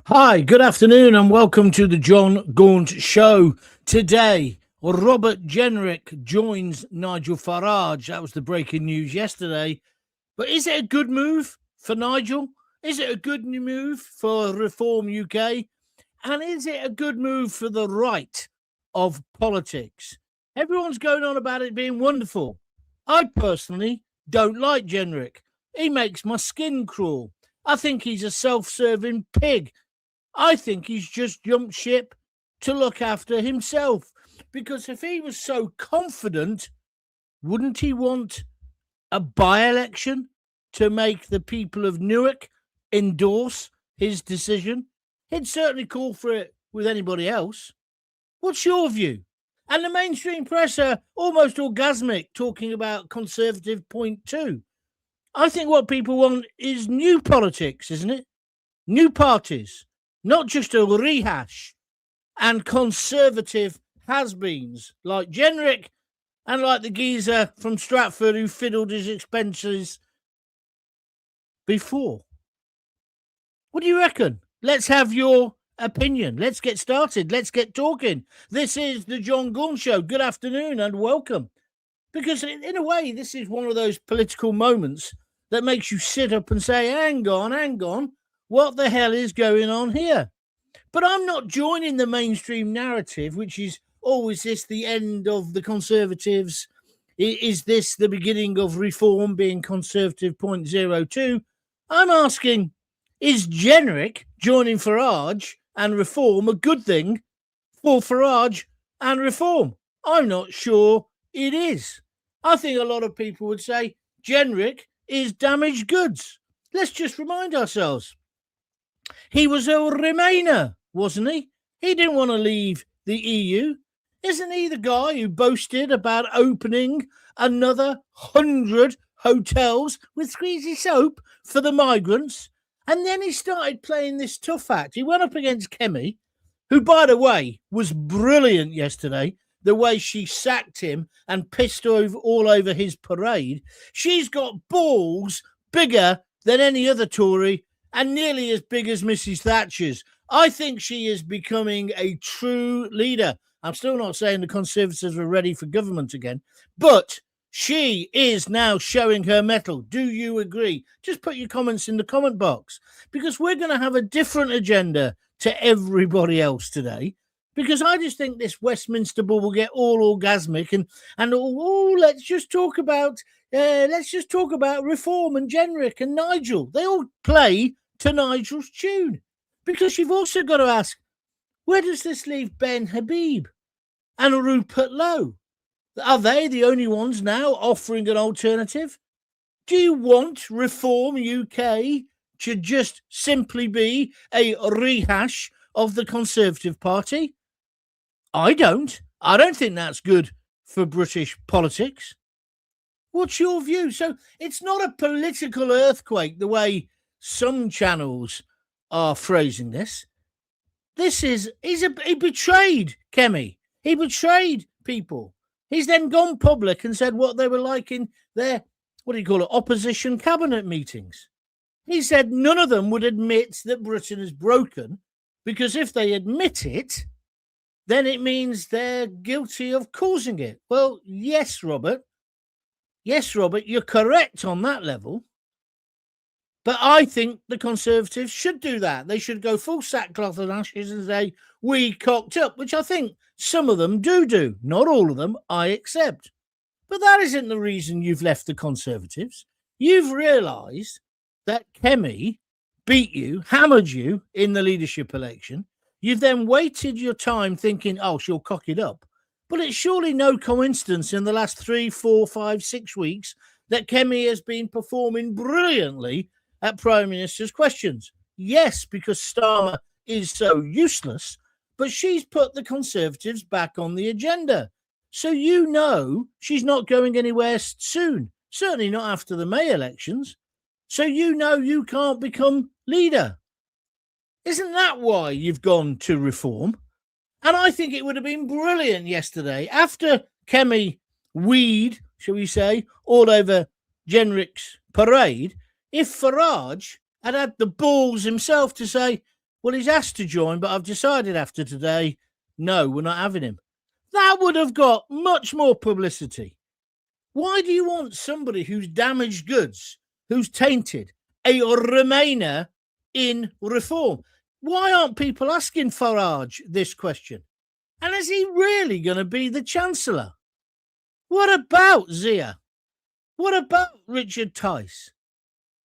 Hi, good afternoon, and welcome to the John Gaunt Show. Today, Robert Jenrick joins Nigel Farage. That was the breaking news yesterday. But is it a good move for Nigel? Is it a good move for Reform UK? And is it a good move for the right of politics? Everyone's going on about it being wonderful. I personally don't like Jenrick. He makes my skin crawl. I think he's a self-serving pig. I think he's just jumped ship to look after himself. Because if he was so confident, wouldn't he want a by-election to make the people of Newark endorse his decision? He'd certainly call for it with anybody else. What's your view? And the mainstream press are almost orgasmic talking about Conservative point two. I think what people want is new politics, isn't it? New parties. Not just a rehash and Conservative has-beens like Jenrick and like the geezer from Stratford who fiddled his expenses before. What do you reckon? Let's have your opinion. Let's get started. Let's get talking. This is the John Gaunt Show. Good afternoon and welcome. Because in a way, this is one of those political moments that makes you sit up and say, hang on. What the hell is going on here? But I'm not joining the mainstream narrative, which is, is this the end of the Conservatives? Is this the beginning of Reform being Conservative 0.02? I'm asking, is Jenrick joining Farage and Reform a good thing for Farage and Reform? I'm not sure it is. I think a lot of people would say Jenrick is damaged goods. Let's just remind ourselves. He was a Remainer, wasn't he? He didn't want to leave the EU. Isn't he the guy who boasted about opening another 100 hotels with squeezy soap for the migrants? And then he started playing this tough act. He went up against Kemi, who, by the way, was brilliant yesterday, the way she sacked him and pissed all over his parade. She's got balls bigger than any other Tory and nearly as big as Mrs. Thatcher's. I think she is becoming a true leader. I'm still not saying the Conservatives are ready for government again, but she is now showing her mettle. Do you agree? Just put your comments in the comment box, because we're going to have a different agenda to everybody else today, because I just think this Westminster ball will get all orgasmic and let's just talk about Reform and Jenrick and Nigel. They all play to Nigel's tune. Because you've also got to ask, where does this leave Ben Habib and Rupert Lowe? Are they the only ones now offering an alternative? Do you want Reform UK to just simply be a rehash of the Conservative Party? I don't. I don't think that's good for British politics. What's your view? So it's not a political earthquake the way some channels are phrasing this. He betrayed Kemi. He betrayed people. He's then gone public and said what they were like in their, opposition cabinet meetings. He said none of them would admit that Britain is broken, because if they admit it, then it means they're guilty of causing it. Well, yes, Robert. Yes, Robert, you're correct on that level. But I think the Conservatives should do that. They should go full sackcloth and ashes and say, we cocked up, which I think some of them do. Not all of them, I accept. But that isn't the reason you've left the Conservatives. You've realised that Kemi beat you, hammered you in the leadership election. You've then waited your time thinking, she'll cock it up. But it's surely no coincidence in the last 3, 4, 5, 6 weeks that Kemi has been performing brilliantly at Prime Minister's questions. Yes, because Starmer is so useless, but she's put the Conservatives back on the agenda. So you know she's not going anywhere soon, certainly not after the May elections. So you know you can't become leader. Isn't that why you've gone to Reform? And I think it would have been brilliant yesterday, after Kemi weed, shall we say, all over Jenrick's parade, if Farage had had the balls himself to say, Well, he's asked to join, but I've decided after today, no, we're not having him. That would have got much more publicity. Why do you want somebody who's damaged goods, who's tainted, a Remainer in reform? Why aren't people asking Farage this question? And is he really going to be the Chancellor? What about Zia? What about Richard Tice?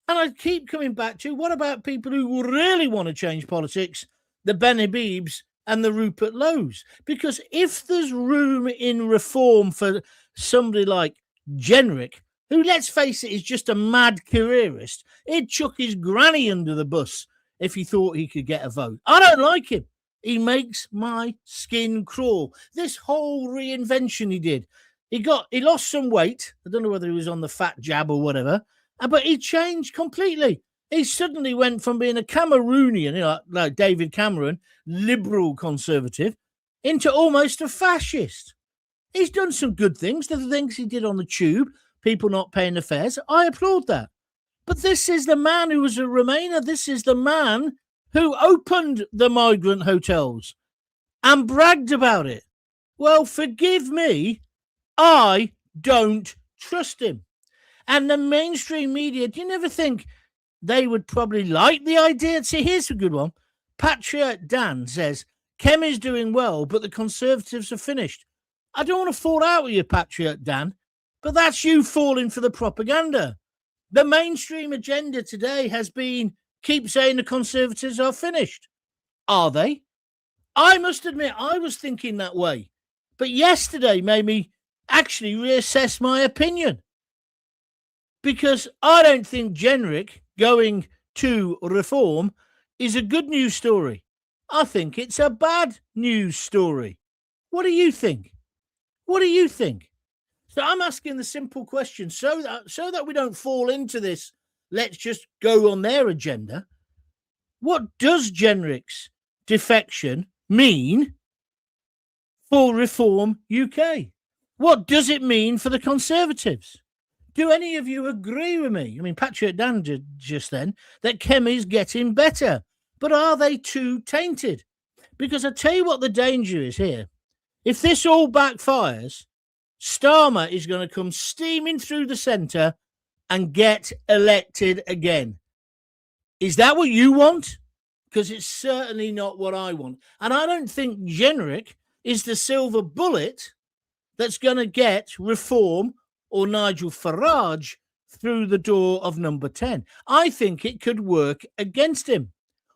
And I keep coming back to, what about people who really want to change politics, the Benny Beebs and the Rupert Lows? Because if there's room in reform for somebody like Jenrick, who, let's face it, is just a mad careerist, he'd chuck his granny under the bus if he thought he could get a vote. I don't like him. He makes my skin crawl. This whole reinvention he did, he lost some weight. I don't know whether he was on the fat jab or whatever, but he changed completely. He suddenly went from being a Cameroonian, like David Cameron, liberal conservative, into almost a fascist. He's done some good things. The things he did on the tube, people not paying the fares, I applaud that. But this is the man who was a Remainer. This is the man who opened the migrant hotels and bragged about it. Well, forgive me, I don't trust him. And the mainstream media, do you never think they would probably like the idea? See, here's a good one. Patriot Dan says, Kemi's doing well, but the Conservatives are finished. I don't want to fall out with you, Patriot Dan, but that's you falling for the propaganda. The mainstream agenda today has been, keep saying the Conservatives are finished. Are they? I must admit, I was thinking that way. But yesterday made me actually reassess my opinion. Because I don't think Jenrick going to reform is a good news story. I think it's a bad news story. What do you think? What do you think? So I'm asking the simple question so that we don't fall into this, let's just go on their agenda. What does Jenrick's defection mean for Reform UK? What does it mean for the Conservatives? Do any of you agree with me? I mean, Patrick Dan did just then that Kemi's getting better, but are they too tainted? Because I tell you what the danger is here. If this all backfires, Starmer is going to come steaming through the centre and get elected again. Is that what you want? Because it's certainly not what I want. And I don't think Jenrick is the silver bullet that's going to get Reform or Nigel Farage through the door of number 10. I think it could work against him.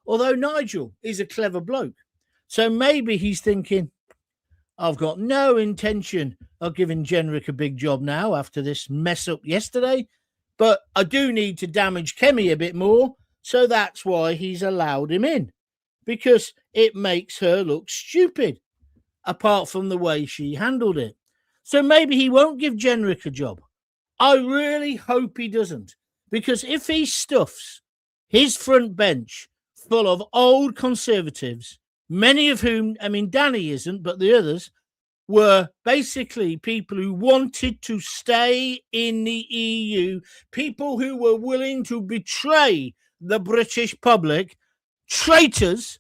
Although Nigel is a clever bloke. So maybe he's thinking, I've got no intention of giving Jenrick a big job now after this mess up yesterday, but I do need to damage Kemi a bit more, so that's why he's allowed him in, because it makes her look stupid, apart from the way she handled it. So maybe he won't give Jenrick a job. I really hope he doesn't, because if he stuffs his front bench full of old Conservatives, many of whom, I mean, Danny isn't, but the others were basically people who wanted to stay in the EU, people who were willing to betray the British public, traitors.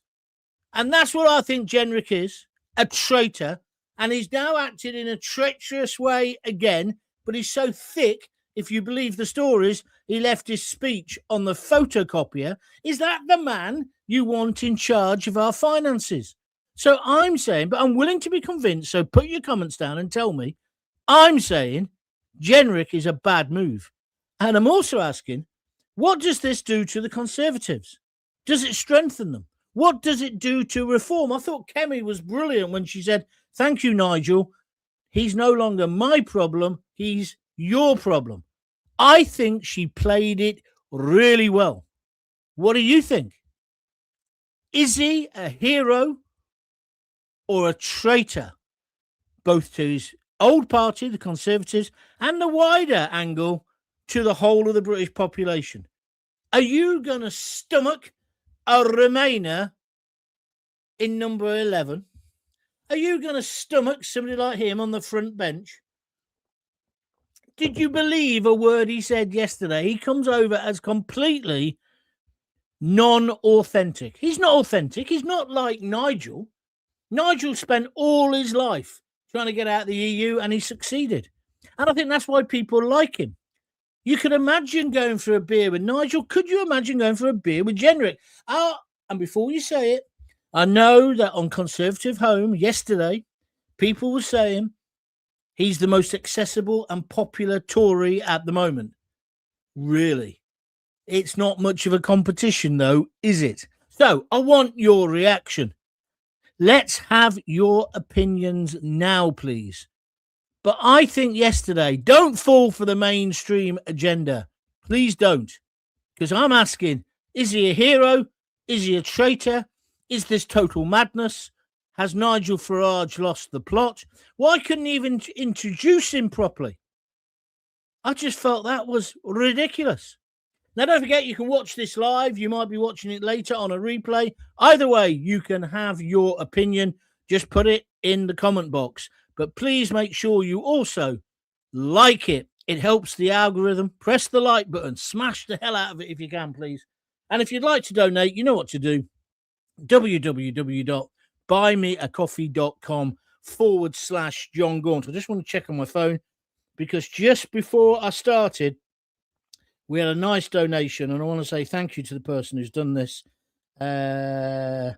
And that's what I think Jenrick is, a traitor. And he's now acted in a treacherous way again, but he's so thick, if you believe the stories, he left his speech on the photocopier. Is that the man you want in charge of our finances? So I'm saying, but I'm willing to be convinced, so put your comments down and tell me, I'm saying Jenrick is a bad move. And I'm also asking, what does this do to the Conservatives? Does it strengthen them? What does it do to Reform? I thought Kemi was brilliant when she said, thank you, Nigel. He's no longer my problem. He's your problem. I think she played it really well. What do you think? Is he a hero or a traitor, both to his old party, the Conservatives, and the wider angle to the whole of the British population? Are you going to stomach a Remainer in number 11? Are you going to stomach somebody like him on the front bench? Did you believe a word he said yesterday? He comes over as completely non-authentic. He's not authentic. He's not like Nigel. Nigel spent all his life trying to get out of the EU, and he succeeded. And I think that's why people like him. You could imagine going for a beer with Nigel. Could you imagine going for a beer with Jenrick? And before you say it, I know that on Conservative Home yesterday, people were saying he's the most accessible and popular Tory at the moment. Really? It's not much of a competition, though, is it? So I want your reaction. Let's have your opinions now, please. But I think yesterday, don't fall for the mainstream agenda. Please don't. Because I'm asking, is he a hero? Is he a traitor? Is this total madness? Has Nigel Farage lost the plot? Why couldn't he even introduce him properly? I just felt that was ridiculous. Now, don't forget, you can watch this live. You might be watching it later on a replay. Either way, you can have your opinion. Just put it in the comment box. But please make sure you also like it. It helps the algorithm. Press the like button. Smash the hell out of it if you can, please. And if you'd like to donate, you know what to do. www.buymeacoffee.com/John Gaunt. I just want to check on my phone because just before I started, we had a nice donation, and I want to say thank you to the person who's done this. Here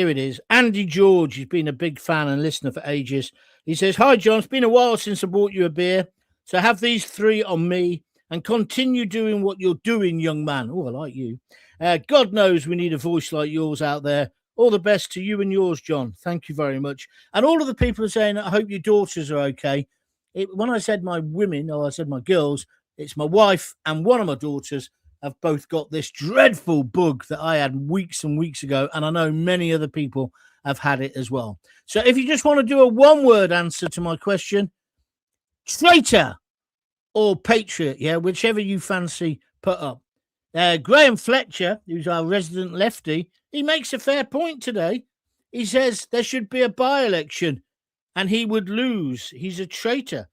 it is. Andy George. He's been a big fan and listener for ages. He says, "Hi, John. It's been a while since I bought you a beer. So have these 3 on me and continue doing what you're doing, young man." Oh, I like you. God knows we need a voice like yours out there. All the best to you and yours, John. Thank you very much. And all of the people are saying, I hope your daughters are okay. When I said my women, or I said my girls, it's my wife and one of my daughters have both got this dreadful bug that I had weeks and weeks ago. And I know many other people have had it as well. So if you just want to do a one-word answer to my question, traitor or patriot, yeah, whichever you fancy, put up. Graham Fletcher, who's our resident lefty, he makes a fair point today. He says there should be a by-election and he would lose. He's a traitor.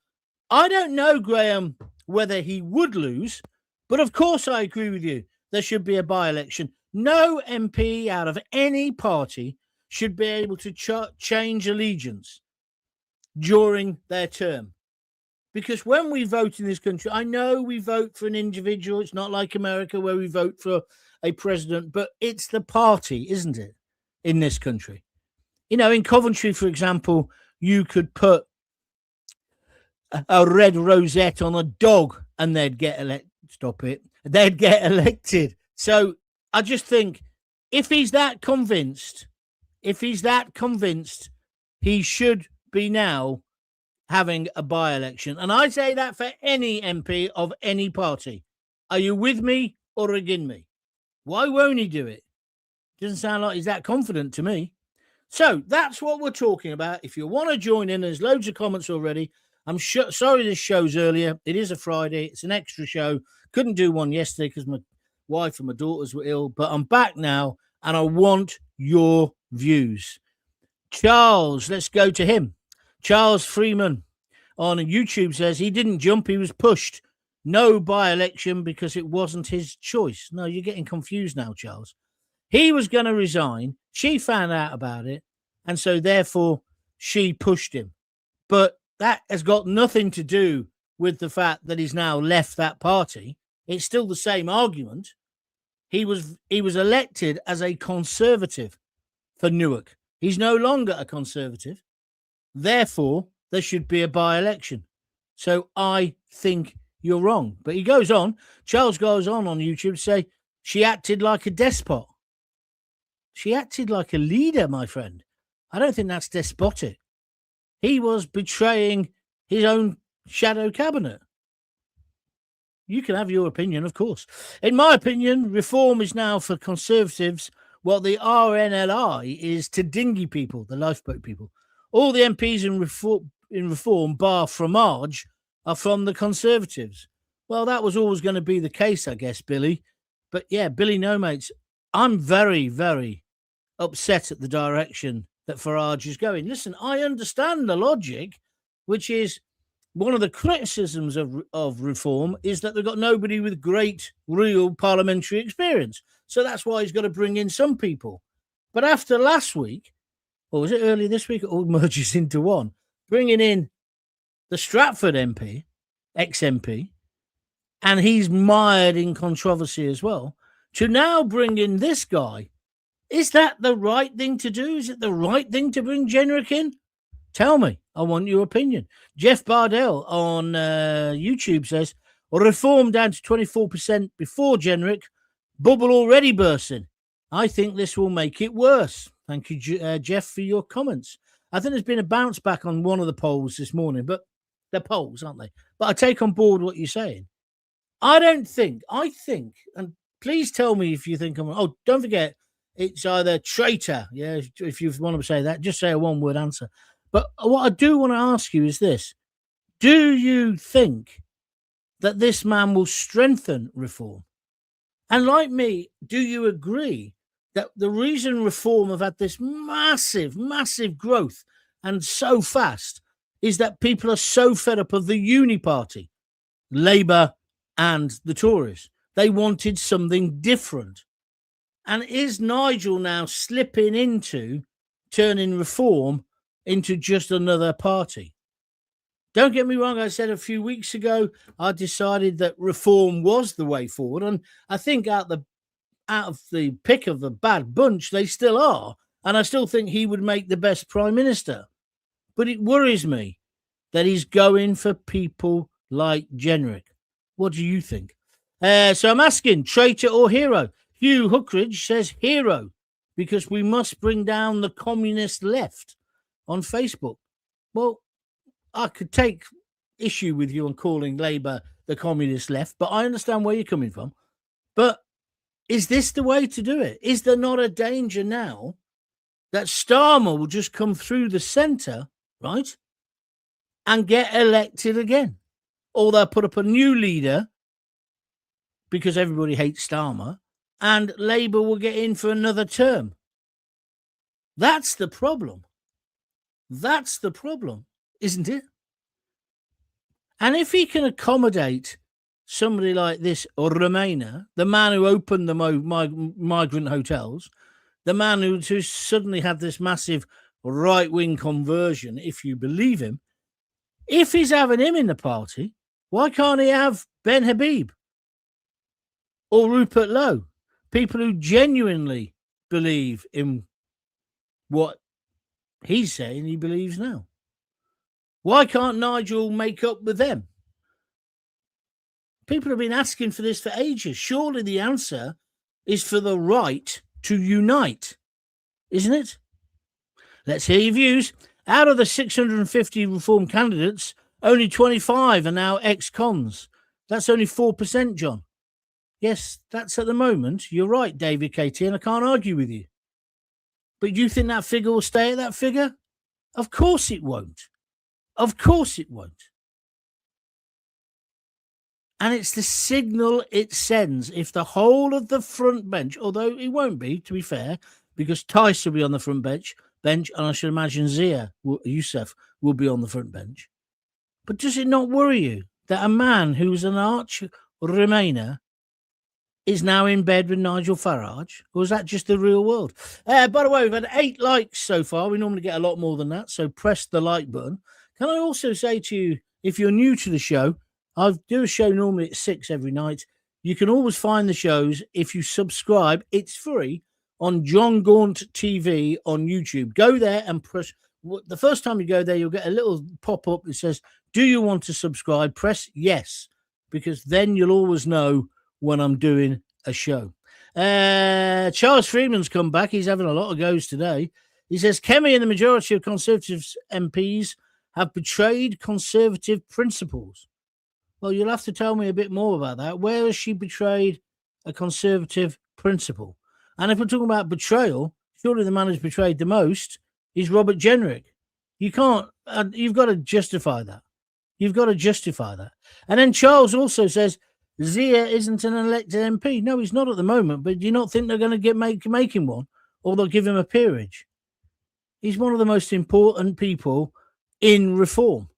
I don't know, Graham, whether he would lose, but of course I agree with you. There should be a by-election. No MP out of any party should be able to change allegiance during their term. Because when we vote in this country, I know we vote for an individual. It's not like America where we vote for a president, but it's the party, isn't it, in this country? You know, in Coventry, for example, you could put a red rosette on a dog and they'd get elected. Stop it. They'd get elected. So I just think if he's that convinced, he should be now having a by-election. And I say that for any MP of any party. Are you with me or against me? Why won't he do it? Doesn't sound like he's that confident to me. So that's what we're talking about. If you want to join in, there's loads of comments already. I'm sorry this show's earlier. It is a Friday. It's an extra show. Couldn't do one yesterday because my wife and my daughters were ill. But I'm back now, and I want your views. Charles, let's go to him. Charles Freeman on YouTube says he didn't jump, he was pushed. No by-election because it wasn't his choice. No, you're getting confused now, Charles. He was going to resign. She found out about it, and so therefore she pushed him. But that has got nothing to do with the fact that he's now left that party. It's still the same argument. He was elected as a Conservative for Newark. He's no longer a Conservative. Therefore, there should be a by-election. So I think you're wrong. But he goes on. Charles goes on YouTube to say she acted like a despot. She acted like a leader, my friend. I don't think that's despotic. He was betraying his own shadow cabinet. You can have your opinion, of course. In my opinion, reform is now for Conservatives what the RNLI is to dinghy people, the lifeboat people. All the MPs in reform, bar Fromage, are from the Conservatives. Well, that was always going to be the case, I guess, Billy. But yeah, Billy, no, mates, I'm very, very upset at the direction that Farage is going. Listen, I understand the logic, which is one of the criticisms of reform is that they've got nobody with great, real parliamentary experience. So that's why he's got to bring in some people. But after last week, or was it early this week? It all merges into one. Bringing in the Stratford MP, ex-MP, and he's mired in controversy as well, to now bring in this guy. Is that the right thing to do? Is it the right thing to bring Jenrick in? Tell me. I want your opinion. Jeff Bardell on YouTube says, reform down to 24% before Jenrick, bubble already bursting. I think this will make it worse. Thank you, Jeff, for your comments. I think there's been a bounce back on one of the polls this morning, but they're polls, aren't they? But I take on board what you're saying. I think, and please tell me if you think I'm, oh, don't forget, it's either traitor. Yeah, if you want to say that, just say a one-word answer. But what I do want to ask you is this. Do you think that this man will strengthen reform? And like me, do you agree that the reason reform have had this massive, massive growth and so fast is that people are so fed up of the uni party, Labour and the Tories? They wanted something different. And is Nigel now slipping into turning reform into just another party? Don't get me wrong. I said a few weeks ago, I decided that reform was the way forward. And I think out of the pick of the bad bunch, they still are. And I still think he would make the best prime minister. But it worries me that he's going for people like Jenrick. What do you think? So I'm asking, traitor or hero? Hugh Hookridge says hero, because we must bring down the communist left on Facebook. Well, I could take issue with you on calling Labour the communist left, but I understand where you're coming from. But is this the way to do it? Is there not a danger now that Starmer will just come through the centre, right, and get elected again? Or they'll put up a new leader because everybody hates Starmer, and Labour will get in for another term. That's the problem. That's the problem, isn't it? And if he can accommodate somebody like this Remainer, the man who opened the migrant hotels, the man who suddenly had this massive right-wing conversion, if you believe him, if he's having him in the party, why can't he have Ben Habib or Rupert Lowe? People who genuinely believe in what he's saying he believes now. Why can't Nigel make up with them? People have been asking for this for ages. Surely the answer is for the right to unite, isn't it? Let's hear your views. Out of the 650 reform candidates, only 25 are now ex-cons. That's only 4%, John. Yes, that's at the moment. You're right, David KT, and I can't argue with you. But do you think that figure will stay at that figure? Of course it won't. Of course it won't. And it's the signal it sends. If the whole of the front bench, although it won't be, to be fair, because Tice will be on the front bench, and I should imagine Youssef will be on the front bench. But does it not worry you that a man who's an arch Remainer is now in bed with Nigel Farage? Or is that just the real world? By the way, we've had 8 likes so far. We normally get a lot more than that, so press the like button. Can I also say to you, if you're new to the show, I do a show normally at 6 every night. You can always find the shows if you subscribe. It's free on John Gaunt TV on YouTube. Go there and press. The first time you go there, you'll get a little pop-up that says, do you want to subscribe? Press yes, because then you'll always know when I'm doing a show. Charles Freeman's come back. He's having a lot of goes today. He says, Kemi and the majority of Conservative MPs have betrayed Conservative principles. Well, you'll have to tell me a bit more about that. Where has she betrayed a Conservative principle? And if we're talking about betrayal, surely the man who's betrayed the most is Robert Jenrick. You can't, you've got to justify that. You've got to justify that. And then Charles also says, Zia isn't an elected MP. No, he's not at the moment, but do you not think they're going to make him one? Or they'll give him a peerage? He's one of the most important people in reform.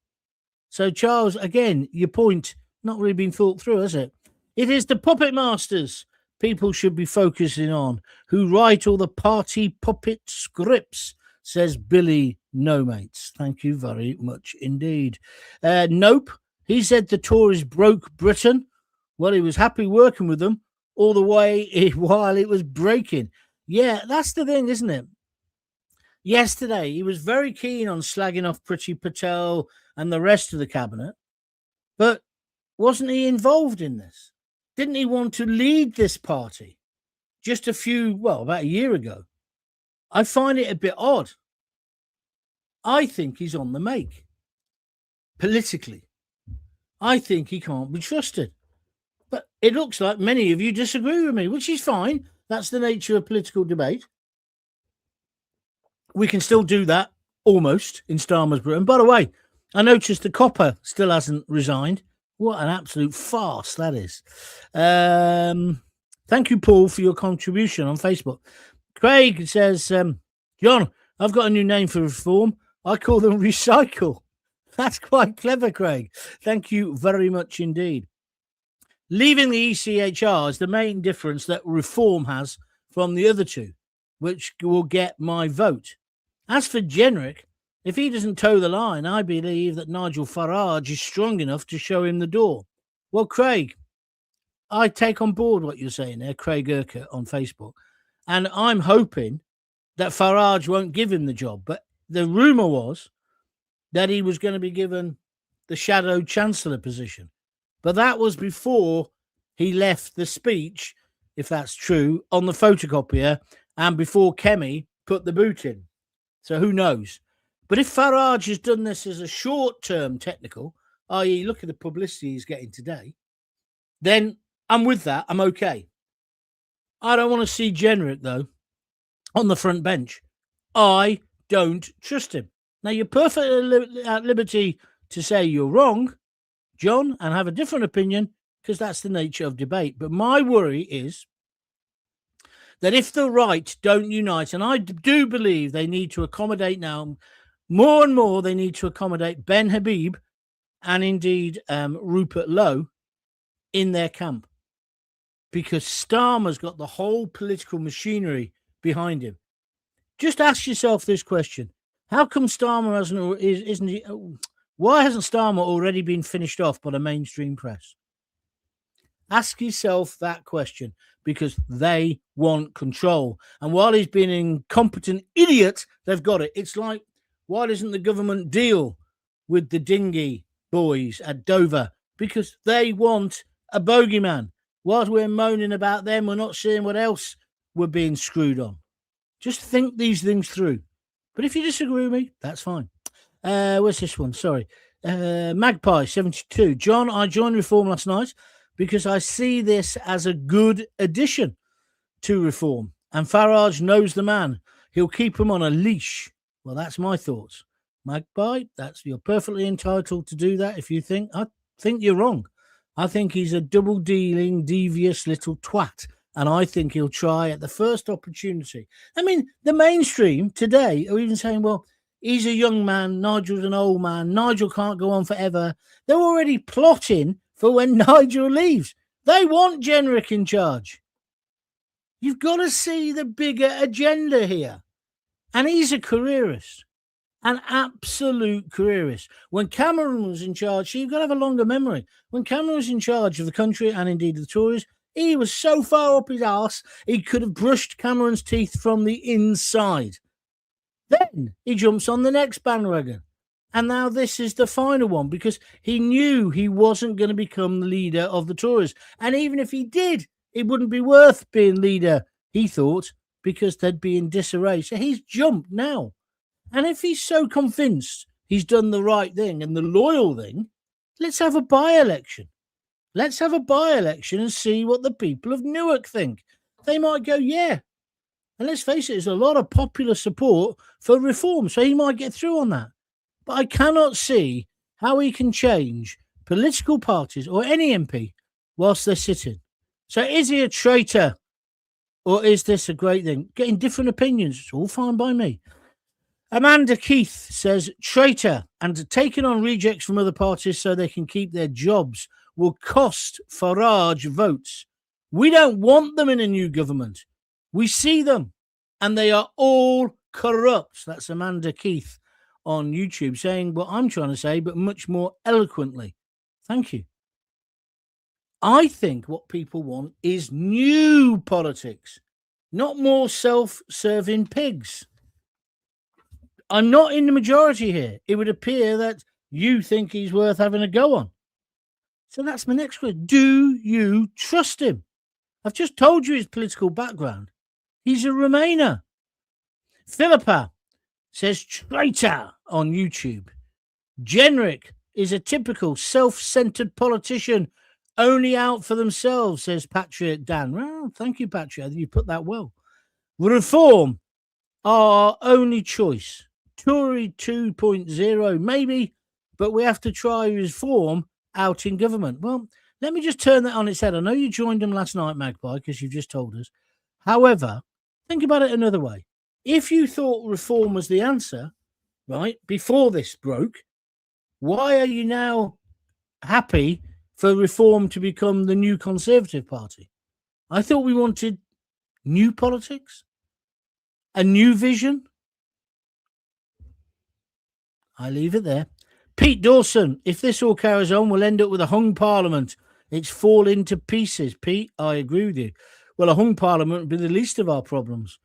So, Charles, again, your point not really been thought through, has it? It is the puppet masters people should be focusing on, who write all the party puppet scripts, says Billy Nomates. Thank you very much indeed. Nope. He said the Tories broke Britain. Well, he was happy working with them all the way while it was breaking. Yeah, that's the thing, isn't it? Yesterday, he was very keen on slagging off Priti Patel and the rest of the cabinet. But wasn't he involved in this? Didn't he want to lead this party just about a year ago? I find it a bit odd. I think he's on the make. Politically, I think he can't be trusted. But it looks like many of you disagree with me, which is fine. That's the nature of political debate. We can still do that, almost, in Starmer's Britain. By the way, I noticed the copper still hasn't resigned. What an absolute farce that is. Thank you, Paul, for your contribution on Facebook. Craig says, John, I've got a new name for reform. I call them recycle. That's quite clever, Craig. Thank you very much indeed. Leaving the ECHR is the main difference that reform has from the other two, which will get my vote. As for Jenrick, if he doesn't toe the line, I believe that Nigel Farage is strong enough to show him the door. Well, Craig, I take on board what you're saying there, Craig Urquhart on Facebook, and I'm hoping that Farage won't give him the job. But the rumour was that he was going to be given the shadow chancellor position. But that was before he left the speech, if that's true, on the photocopier and before Kemi put the boot in. So who knows? But if Farage has done this as a short-term technical, i.e. look at the publicity he's getting today, then I'm with that. I'm okay. I don't want to see Jenrick, though, on the front bench. I don't trust him. Now, you're perfectly at liberty to say you're wrong, John, and have a different opinion, because that's the nature of debate. But my worry is that if the right don't unite, and I do believe they need to accommodate now, more and more they need to accommodate Ben Habib and indeed Rupert Lowe in their camp, because Starmer's got the whole political machinery behind him. Just ask yourself this question. How come Starmer why hasn't Starmer already been finished off by the mainstream press? Ask yourself that question, because they want control. And while he's been an incompetent idiot, they've got it. It's like, why doesn't the government deal with the dinghy boys at Dover? Because they want a bogeyman. Whilst we're moaning about them, we're not seeing what else we're being screwed on. Just think these things through. But if you disagree with me, that's fine. Where's this one? Sorry. Magpie 72. John, I joined Reform last night because I see this as a good addition to Reform. And Farage knows the man. He'll keep him on a leash. Well, that's my thoughts. Magpie, you're perfectly entitled to do that if you think. I think you're wrong. I think he's a double-dealing, devious little twat. And I think he'll try at the first opportunity. I mean, the mainstream today are even saying, well, he's a young man. Nigel's an old man. Nigel can't go on forever. They're already plotting for when Nigel leaves. They want Jenrick in charge. You've got to see the bigger agenda here. And he's a careerist, an absolute careerist. When Cameron was in charge, you've got to have a longer memory. When Cameron was in charge of the country and indeed the Tories, he was so far up his arse, he could have brushed Cameron's teeth from the inside. Then he jumps on the next bandwagon. And now this is the final one, because he knew he wasn't going to become the leader of the Tories. And even if he did, it wouldn't be worth being leader, he thought, because they'd be in disarray. So he's jumped now. And if he's so convinced he's done the right thing and the loyal thing, let's have a by-election. Let's have a by-election and see what the people of Newark think. They might go, yeah. And let's face it, there's a lot of popular support for reform, so he might get through on that. But I cannot see how he can change political parties or any MP whilst they're sitting. So is he a traitor, or is this a great thing? Getting different opinions, it's all fine by me. Amanda Keith says, traitor, and taking on rejects from other parties so they can keep their jobs will cost Farage votes. We don't want them in a new government. We see them, and they are all corrupt. That's Amanda Keith on YouTube saying what I'm trying to say, but much more eloquently. Thank you. I think what people want is new politics, not more self-serving pigs. I'm not in the majority here. It would appear that you think he's worth having a go on. So that's my next question. Do you trust him? I've just told you his political background. He's a Remainer. Philippa says traitor on YouTube. Jenrick is a typical self-centered politician, only out for themselves, says Patriot Dan. Well, thank you, Patriot. You put that well. Reform, our only choice. Tory 2.0, maybe, but we have to try reform out in government. Well, let me just turn that on its head. I know you joined them last night, Magpie, because you've just told us. However, think about it another way. If you thought reform was the answer, right, before this broke, why are you now happy for reform to become the new Conservative Party? I thought we wanted new politics, a new vision. I leave it there. Pete Dawson, if this all carries on, we'll end up with a hung parliament. It's falling to pieces. Pete, I agree with you. Well, a hung parliament would be the least of our problems.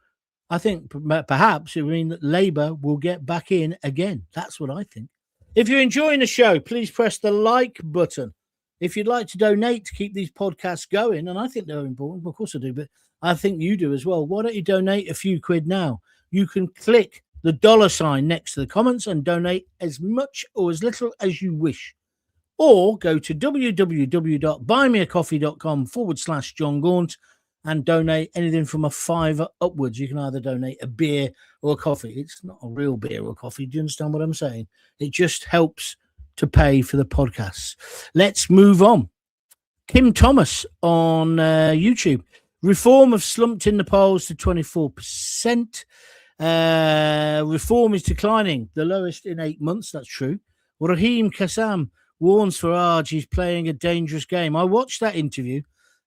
I think perhaps it would mean that Labour will get back in again. That's what I think. If you're enjoying the show, please press the like button. If you'd like to donate to keep these podcasts going, and I think they're important, of course I do, but I think you do as well. Why don't you donate a few quid now? You can click the $sign next to the comments and donate as much or as little as you wish. Or go to www.buymeacoffee.com/John Gaunt and donate anything from a $5 upwards. You can either donate a beer or a coffee. It's not a real beer or coffee. Do you understand what I'm saying? It just helps to pay for the podcasts. Let's move on. Kim Thomas on YouTube. Reform have slumped in the polls to 24%. Reform is declining, the lowest in 8 months. That's true. Raheem Kassam warns Farage he's playing a dangerous game. I watched that interview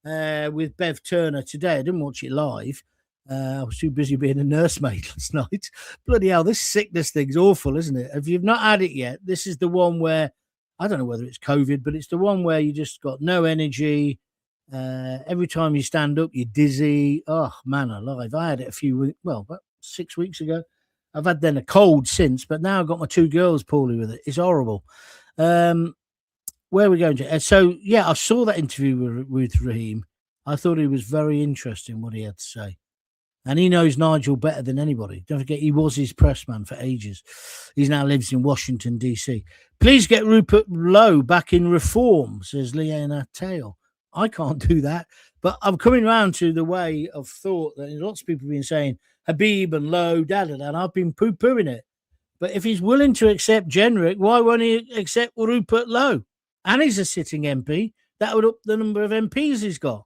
with Bev Turner today. I didn't watch it live. I was too busy being a nursemaid last night. Bloody hell, this sickness thing's awful, isn't it? If you've not had it yet, this is the one where, I don't know whether it's COVID, but it's the one where you just got no energy. Every time you stand up, you're dizzy. Oh, man alive. I had it about 6 weeks ago. I've had then a cold since, but now I've got my two girls poorly with it. It's horrible. Where are we going to? So, yeah, I saw that interview with Raheem. I thought it was very interesting what he had to say. And he knows Nigel better than anybody. Don't forget, he was his press man for ages. He now lives in Washington, D.C. Please get Rupert Lowe back in reform, says Leanna Tail. I can't do that. But I'm coming round to the way of thought that lots of people have been saying, Habib and Lowe, and I've been poo-pooing it. But if he's willing to accept Jenrick, why won't he accept Rupert Lowe? And he's a sitting MP. That would up the number of MPs he's got.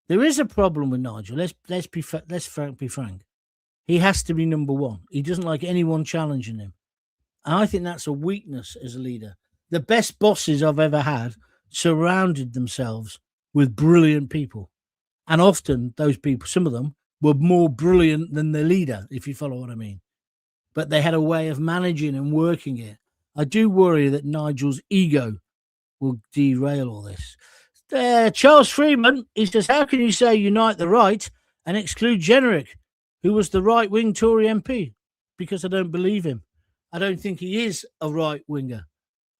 There is a problem with Nigel. Let's be frank. He has to be number one. He doesn't like anyone challenging him. And I think that's a weakness as a leader. The best bosses I've ever had surrounded themselves with brilliant people. And often those people, some of them, were more brilliant than the leader, if you follow what I mean. But they had a way of managing and working it. I do worry that Nigel's ego will derail all this. Charles Freeman, he says, how can you say unite the right and exclude Jenrick, who was the right-wing Tory MP? Because I don't believe him. I don't think he is a right-winger.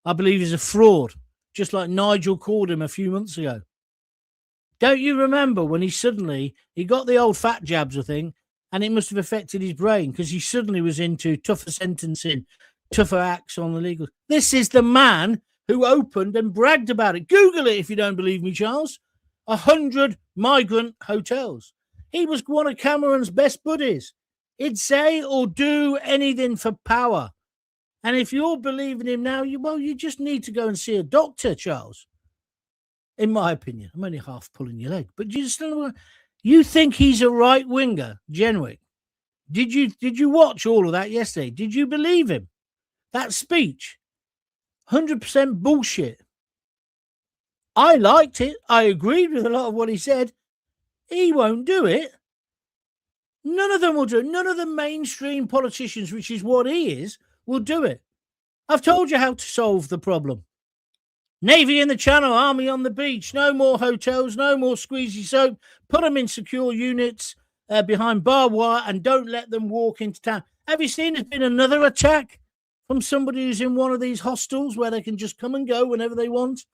I believe he's a fraud, just like Nigel called him a few months ago. Don't you remember when he got the old fat jabs, I think, and it must have affected his brain because he suddenly was into tougher sentencing, tougher acts on the legal. This is the man who opened and bragged about it. Google it if you don't believe me, Charles. 100 migrant hotels. He was one of Cameron's best buddies. He'd say or do anything for power. And if you're believing him now, you just need to go and see a doctor, Charles. In my opinion, I'm only half pulling your leg, but you think he's a right winger, Jenrick? Did you watch all of that yesterday? Did you believe him? That speech, 100% bullshit. I liked it. I agreed with a lot of what he said. He won't do it. None of them will do it. None of the mainstream politicians, which is what he is, will do it. I've told you how to solve the problem. Navy in the Channel, Army on the beach, no more hotels, no more squeezy soap. Put them in secure units behind barbed wire and don't let them walk into town. Have you seen there's been another attack from somebody who's in one of these hostels where they can just come and go whenever they want?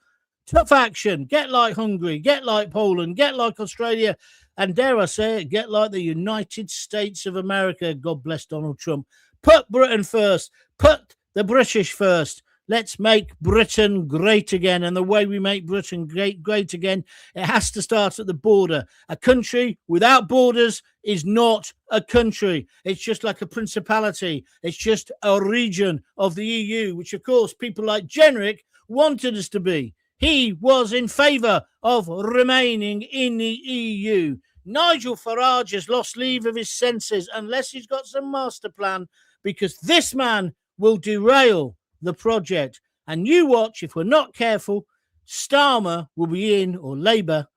Tough action. Get like Hungary, get like Poland, get like Australia, and dare I say it, get like the United States of America. God bless Donald Trump. Put Britain first. Put the British first. Let's make Britain great again. And the way we make Britain great again, it has to start at the border. A country without borders is not a country. It's just like a principality. It's just a region of the EU, which, of course, people like Jenrick wanted us to be. He was in favour of remaining in the EU. Nigel Farage has lost leave of his senses unless he's got some master plan, because this man will derail the project. And you watch, if we're not careful, Starmer will be in, or Labour,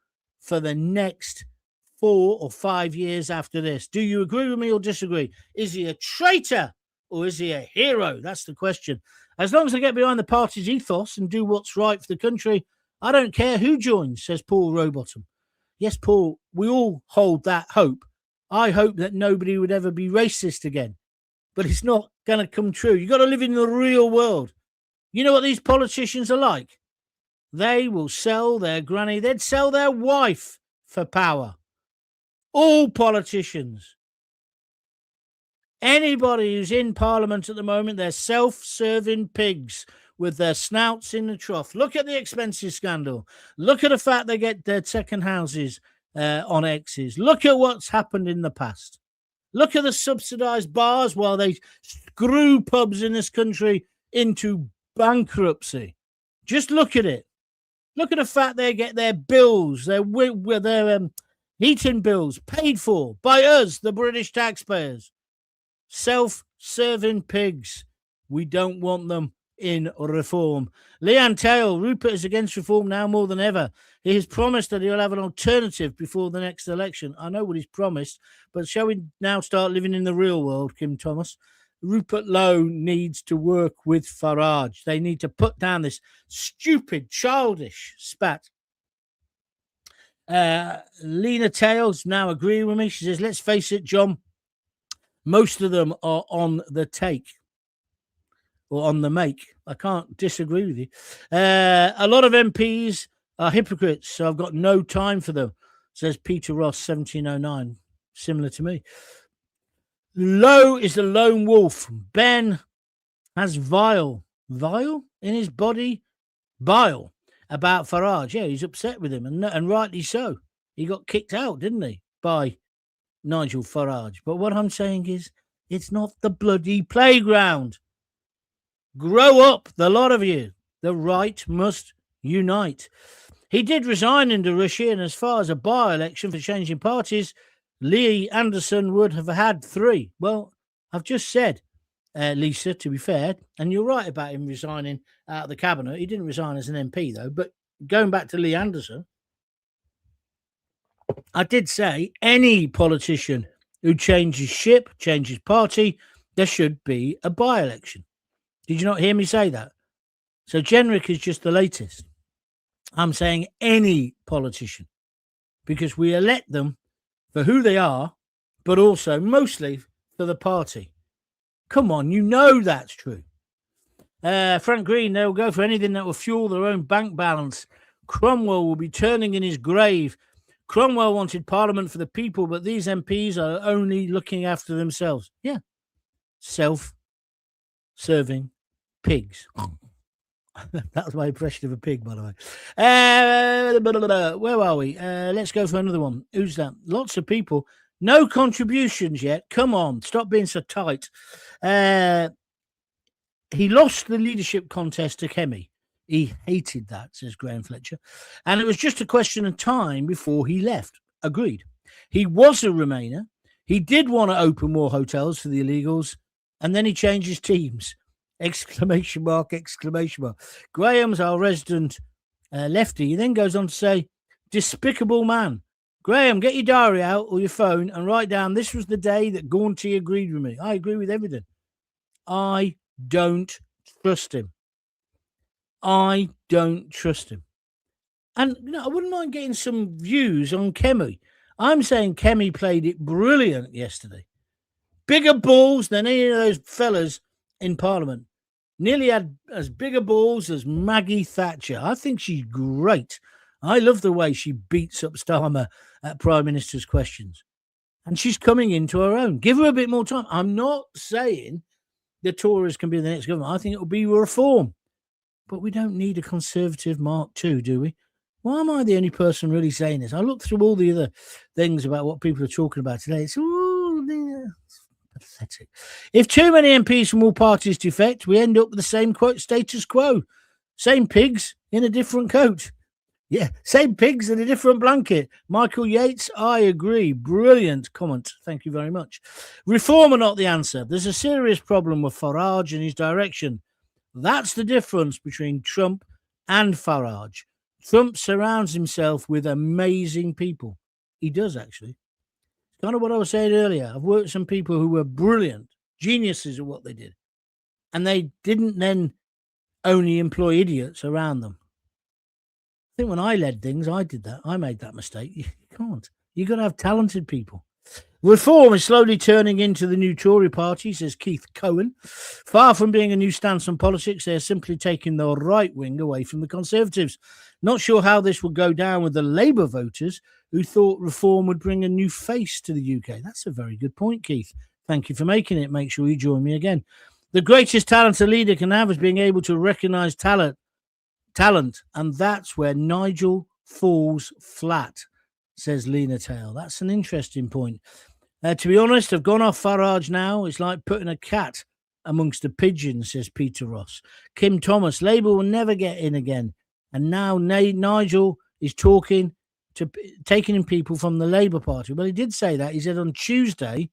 for the next 4 or 5 years after this. Do you agree with me or disagree? Is he a traitor or is he a hero? That's the question. As long as they get behind the party's ethos and do what's right for the country, I don't care who joins, says Paul Rowbottom. Yes, Paul, we all hold that hope. I hope that nobody would ever be racist again. But it's not going to come true. You've got to live in the real world. You know what these politicians are like? They will sell their granny. They'd sell their wife for power. All politicians. Anybody who's in Parliament at the moment, they're self-serving pigs with their snouts in the trough. Look at the expenses scandal. Look at the fact they get their second houses on X's. Look at what's happened in the past. Look at the subsidised bars while they screw pubs in this country into bankruptcy. Just look at it. Look at the fact they get their bills, their heating bills paid for by us, the British taxpayers. Self-serving pigs. We don't want them in reform. Leanne Tail, Rupert is against reform now more than ever. He has promised that he'll have an alternative before the next election. I know what he's promised, but shall we now start living in the real world, Kim Thomas? Rupert Lowe needs to work with Farage. They need to put down this stupid, childish spat. Lena Tails now agreeing with me. She says, let's face it, John, most of them are on the take or on the make. I can't disagree with you. A lot of MPs are hypocrites, so I've got no time for them, says Peter Ross, 1709, similar to me. Lowe is the lone wolf. Ben has vile in his body, bile about Farage. Yeah, he's upset with him, and rightly so. He got kicked out, didn't he, by Nigel Farage. But what I'm saying is, it's not the bloody playground. Grow up, the lot of you. The right must unite. He did resign in Russia, and as far as a by-election for changing parties, Lee Anderson would have had 3. Well, I've just said, Lisa, to be fair, and you're right about him resigning out of the cabinet. He didn't resign as an MP, though. But going back to Lee Anderson, I did say any politician who changes ship, changes party, there should be a by-election. Did you not hear me say that? So Jenrick is just the latest. I'm saying any politician, because we elect them for who they are, but also mostly for the party. Come on, you know that's true. Frank Green, they'll go for anything that will fuel their own bank balance. Cromwell will be turning in his grave. Cromwell wanted Parliament for the people, but these MPs are only looking after themselves. Yeah. Self-serving pigs. That was my impression of a pig, by the way. Where are we? Let's go for another one. Who's that? Lots of people. No contributions yet. Come on. Stop being so tight. He lost the leadership contest to Kemi. He hated that, says Graham Fletcher. And it was just a question of time before he left. Agreed. He was a Remainer. He did want to open more hotels for the illegals. And then he changed his teams. Exclamation mark, exclamation mark. Graham's our resident lefty. He then goes on to say, despicable man. Graham, get your diary out or your phone and write down, this was the day that Gaunty agreed with me. I agree with everything. I don't trust him. I don't trust him. And I wouldn't mind getting some views on Kemi. I'm saying Kemi played it brilliant yesterday. Bigger balls than any of those fellas in Parliament. Nearly had as bigger balls as Maggie Thatcher. I think she's great. I love the way she beats up Starmer at Prime Minister's questions. And she's coming into her own. Give her a bit more time. I'm not saying the Tories can be the next government. I think it will be reform. But we don't need a Conservative Mark II, do we? Why am I the only person really saying this? I look through all the other things about what people are talking about today. It's pathetic. If too many MPs from all parties defect, we end up with the same quote status quo. Same pigs in a different coat. Yeah, same pigs in a different blanket. Michael Yates, I agree. Brilliant comment. Thank you very much. Reform are not the answer. There's a serious problem with Farage and his direction. That's the difference between Trump and Farage. Trump surrounds himself with amazing people. He does, actually. Kind of what I was saying earlier. I've worked with some people who were brilliant, geniuses at what they did. And they didn't then only employ idiots around them. I think when I led things, I did that. I made that mistake. You can't. You've got to have talented people. Reform is slowly turning into the new Tory party, says Keith Cohen. Far from being a new stance on politics, they're simply taking the right wing away from the Conservatives. Not sure how this will go down with the Labour voters who thought reform would bring a new face to the UK. That's a very good point, Keith. Thank you for making it. Make sure you join me again. The greatest talent a leader can have is being able to recognise talent, and that's where Nigel falls flat, says Lena Tail. That's an interesting point. To be honest, I've gone off Farage now. It's like putting a cat amongst the pigeons, says Peter Ross. Kim Thomas, Labour will never get in again. And now Nigel is taking in people from the Labour Party. Well, he did say that. He said on Tuesday,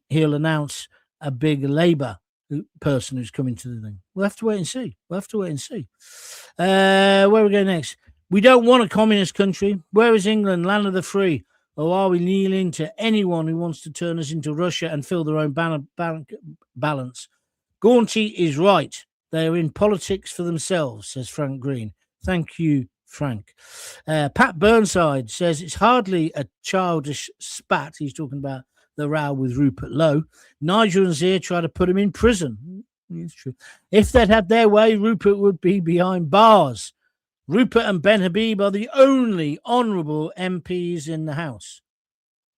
he'll announce a big Labour person who's coming to the thing. We'll have to wait and see. Where we go next? We don't want a communist country. Where is England, land of the free? Or are we kneeling to anyone who wants to turn us into Russia and fill their own balance? Gaunty is right. They are in politics for themselves, says Frank Green. Thank you, Frank. Pat Burnside says it's hardly a childish spat. He's talking about the row with Rupert Lowe. Nigel and Zia try to put him in prison. It's true. If they'd had their way, Rupert would be behind bars. Rupert and Ben Habib are the only honourable MPs in the House.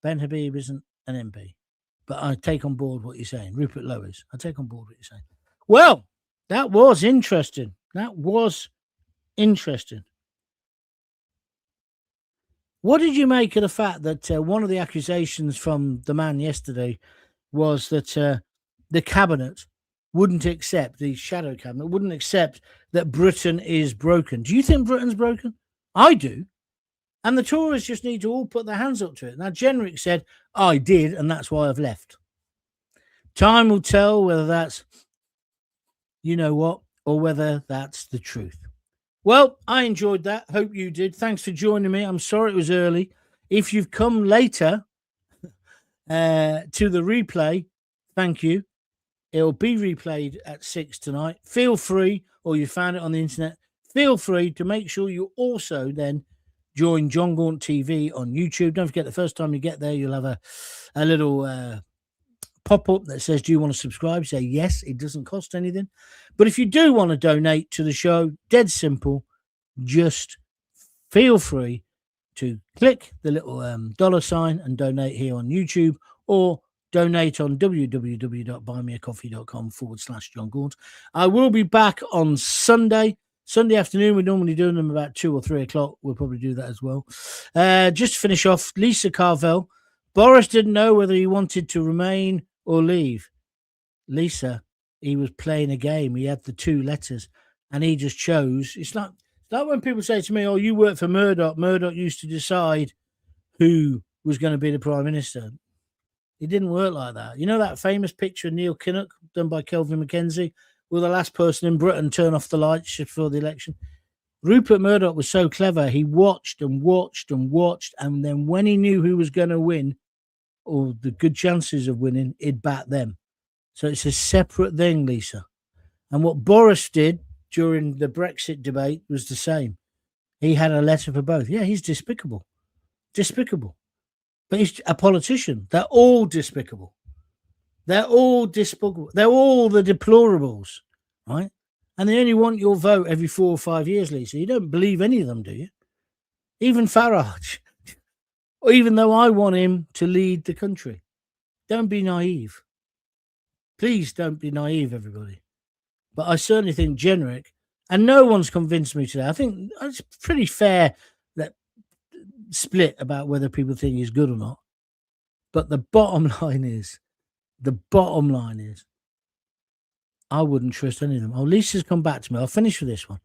Ben Habib isn't an MP, but I take on board what you're saying. Rupert Lowe is. I take on board what you're saying. Well, that was interesting. What did you make of the fact that one of the accusations from the man yesterday was that the cabinet wouldn't accept, the shadow cabinet wouldn't accept that Britain is broken? Do you think Britain's broken? I do. And the Tories just need to all put their hands up to it. Now, Jenrick said, I did, and that's why I've left. Time will tell whether that's, you know what, or whether that's the truth. Well, I enjoyed that. Hope you did. Thanks for joining me. I'm sorry it was early. If you've come later to the replay, thank you. It'll be replayed at 6 tonight. Feel free, or you found it on the internet, feel free to make sure you also then join John Gaunt TV on YouTube. Don't forget, the first time you get there, you'll have a little pop-up that says, do you want to subscribe? Say yes, it doesn't cost anything. But if you do want to donate to the show, dead simple, just feel free to click the little $ and donate here on YouTube, or donate on www.buymeacoffee.com/John Gaunt. I will be back on Sunday afternoon. We're normally doing them about 2 or 3 o'clock. We'll probably do that as well. Just to finish off, Lisa Carvel. Boris didn't know whether he wanted to remain or leave. Lisa, he was playing a game. He had the 2 letters and he just chose. It's like when people say to me, oh, you work for Murdoch. Murdoch used to decide who was going to be the Prime Minister. It didn't work like that. You know that famous picture of Neil Kinnock done by Kelvin Mackenzie, will the last person in Britain turn off the lights before the election? Rupert Murdoch was so clever. He watched and watched and watched. And then when he knew who was going to win, or the good chances of winning, he'd bat them. So it's a separate thing, Lisa. And what Boris did during the Brexit debate was the same. He had a letter for both. Yeah, he's despicable. Despicable. But he's a politician. They're all despicable. They're all despicable. They're all the deplorables, right? And they only want your vote every 4 or 5 years, Lisa. You don't believe any of them, do you? Even Farage. Or even though I want him to lead the country. Don't be naive. Please don't be naive, everybody. But I certainly think Jenrick, and no one's convinced me today. I think it's pretty fair that split about whether people think he's good or not. But the bottom line is, I wouldn't trust any of them. Oh, Lisa's come back to me. I'll finish with this one.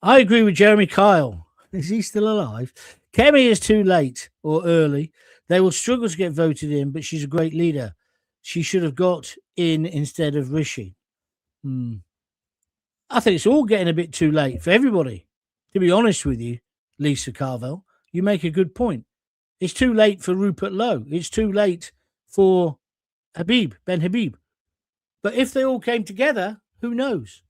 I agree with Jeremy Kyle. Is he still alive? Kemi is too late or early. They will struggle to get voted in, but she's a great leader. She should have got in instead of Rishi. I think it's all getting a bit too late for everybody. To be honest with you, Lisa Carvel, you make a good point. It's too late for Rupert Lowe. It's too late for Ben Habib. But if they all came together, who knows?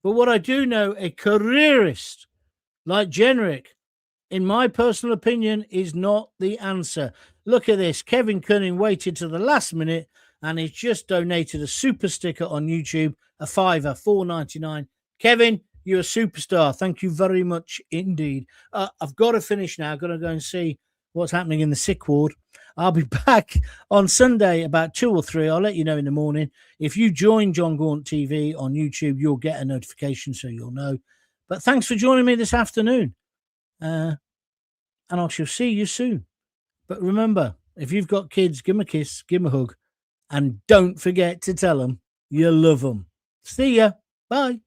But what I do know, a careerist like Jenrick, in my personal opinion, is not the answer. Look at this. Kevin Cunning waited to the last minute and he's just donated a super sticker on YouTube, a $5, $4.99. Kevin, you're a superstar. Thank you very much indeed. I've got to finish now. I've got to go and see what's happening in the sick ward. I'll be back on Sunday about 2 or 3. I'll let you know in the morning. If you join John Gaunt TV on YouTube, you'll get a notification so you'll know. But thanks for joining me this afternoon. And I shall see you soon. But remember, if you've got kids, give them a kiss, give them a hug, and don't forget to tell them you love them. See ya. Bye.